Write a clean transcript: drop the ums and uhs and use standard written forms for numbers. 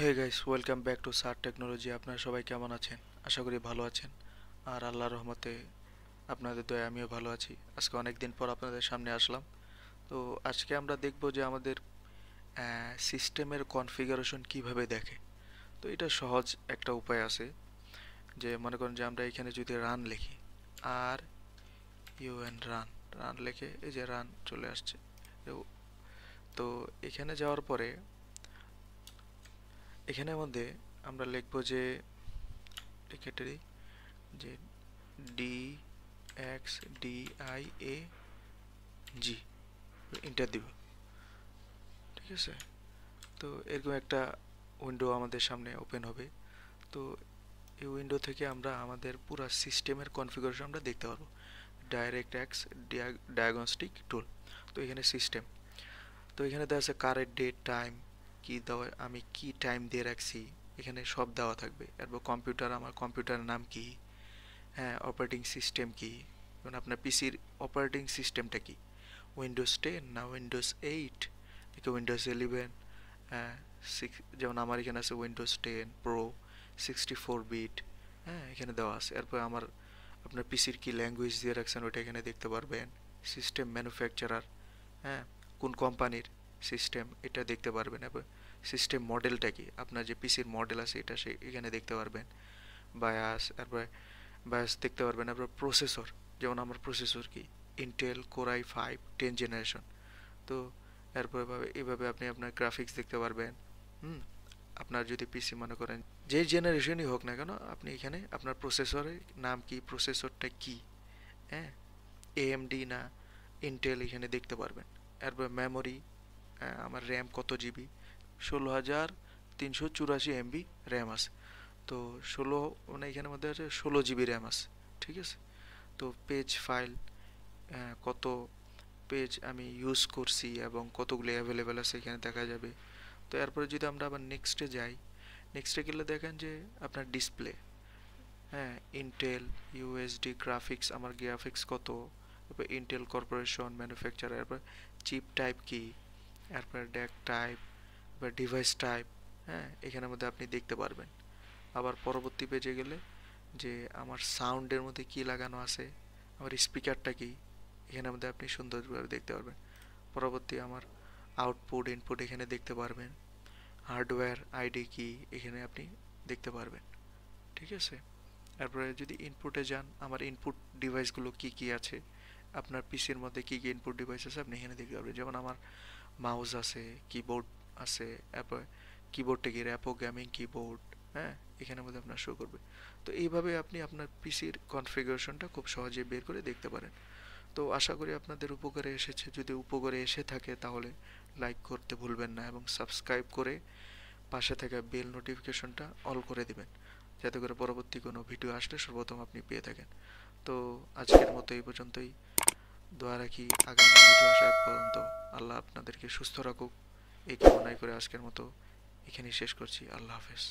Hey guys, welcome back to Saad technology. আপনারা সবাই কেমন আছেন? আশা করি ভালো আছেন। আর আল্লাহর রহমতে আপনাদের দয়ায় আমিও ভালো আছি। আজকে অনেক দিন পর আপনাদের সামনে আসলাম। তো আজকে আমরা দেখব যে আমাদের সিস্টেমের কনফিগারেশন কিভাবে দেখে। তো এটা সহজ একটা উপায় আছে, যে মনে করেন যে আমরা এখানে যদি রান লিখি, আর ইউএন রান, রান লিখে এই যে রান চলে আসছে। তো এখানে যাওয়ার পরে এখানের মধ্যে আমরা লিখব যে ডিকেটরি, যে D x D I A G, enter দিব। ঠিক আছে, তো এরকম একটা উইন্ডো আমাদের সামনে ওপেন হবে। তো এই উইন্ডো থেকে আমরা আমাদের পুরো সিস্টেমের কনফিগারেশন আমরা দেখতে পারবো। ডাইরেক্ট এক্স ডায়াগনস্টিক টুল। তো এখানে সিস্টেম, তো এখানে দেওয়া আছে কারেন্ট ডেট টাইম, কি দেওয়া, আমি কি টাইম দিয়ে রাখছি এখানে সব দেওয়া থাকবে। এরপর কম্পিউটার, আমার কম্পিউটারের নাম কি, হ্যাঁ, অপারেটিং সিস্টেম কি, যেমন আপনার পিসির অপারেটিং সিস্টেমটা কি, উইন্ডোজ 10 না উইন্ডোজ 8 নাকি উইন্ডোজ 11, হ্যাঁ, যেমন আমার এখানে আছে উইন্ডোজ 10 প্রো 64 বিট, হ্যাঁ, এখানে দেওয়া আছে। এরপর আমার আপনার পিসির কি ল্যাঙ্গুয়েজ দিয়ে রাখছেন ওটা এখানে দেখতে পারবেন। সিস্টেম ম্যানুফ্যাকচারার, হ্যাঁ, কোন কোম্পানির সিস্টেম এটা দেখতে পারবেন। এবার সিস্টেম মডেলটা কি, আপনার যে পিসির মডেল আছে এটা সে এখানে দেখতে পারবেন। বায়াস, এরপর বায়াস দেখতে পারবেন। এরপর প্রসেসর, যেমন আমার প্রসেসর কি, ইন্টেল কোর i5 10 জেনারেশন। তো এরপর এভাবে আপনি আপনার গ্রাফিক্স দেখতে পারবেন। হুম, আপনার যদি পিসি মনে করেন যে জেনারেশনই হোক না কেন, আপনি এখানে আপনার প্রসেসরের নাম কি, প্রসেসরটা কি, হ্যাঁ, এএমডি না ইন্টেল এখানে দেখতে পারবেন। এরপর মেমোরি, আমার র্যাম কত জিবি, 16,384 MB র্যাম আছে। তো 16 মানে এখানের মধ্যে আছে 16 জিবি র্যাম আছে। ঠিক আছে, তো পেজ ফাইল, কত পেজ আমি ইউজ করছি এবং কতগুলো অ্যাভেলেবেল আছে এখানে দেখা যাবে। তো এরপরে যদি আমরা আবার নেক্সটে যাই, নেক্সটে গেলে দেখেন যে আপনার ডিসপ্লে, হ্যাঁ, ইন্টেল ইউএসডি গ্রাফিক্স, আমার গ্রাফিক্স কত, তারপর ইন্টেল কর্পোরেশন ম্যানুফ্যাকচারার, এরপর চিপ টাইপ কি, এরপর ডেক টাইপ, বা ডিভাইস টাইপ, হ্যাঁ, এখানের মধ্যে আপনি দেখতে পারবেন। আবার পরবর্তী পেজে গেলে যে আমার সাউন্ডের মধ্যে কি লাগানো আছে, আমার স্পিকারটা কি, এখানের মধ্যে আপনি সুন্দরভাবে দেখতে পারবেন। পরবর্তী আমার আউটপুট ইনপুট এখানে দেখতে পারবেন। হার্ডওয়্যার আইডি কি এখানে আপনি দেখতে পারবেন। ঠিক আছে, তারপরে যদি ইনপুটে যান, আমার ইনপুট ডিভাইসগুলো কি কি আছে, আপনার পিসির মধ্যে কি কি ইনপুট ডিভাইস আছে আপনি এখানে দেখতে পারবেন। যেমন আমার মাউস আছে, কিবোর্ড আছে, তারপর কিবোর্ডটা কি র্যাপো গেমিং কিবোর্ড, হ্যাঁ, এখানের মধ্যে আপনার শো করবে। তো এইভাবে আপনি আপনার পিসির কনফিগারেশনটা খুব সহজে বের করে দেখতে পারেন। তো আশা করি আপনাদের উপকারে এসেছে। যদি উপকারে এসে থাকে তাহলে লাইক করতে ভুলবেন না এবং সাবস্ক্রাইব করে পাশে থাকা বেল নোটিফিকেশনটা অল করে দিবেন, যাতে করে পরবর্তী কোনো ভিডিও আসলে সর্বপ্রথম আপনি পেয়ে থাকেন। তো আজকের মতো এই পর্যন্তই। দোয়া রাখি আগামী ভিডিও আসা পর্যন্ত আল্লাহ আপনাদেরকে সুস্থ রাখুক, এই কামনাই করে আজকের মতো এখানেই শেষ করছি। আল্লাহ হাফেজ।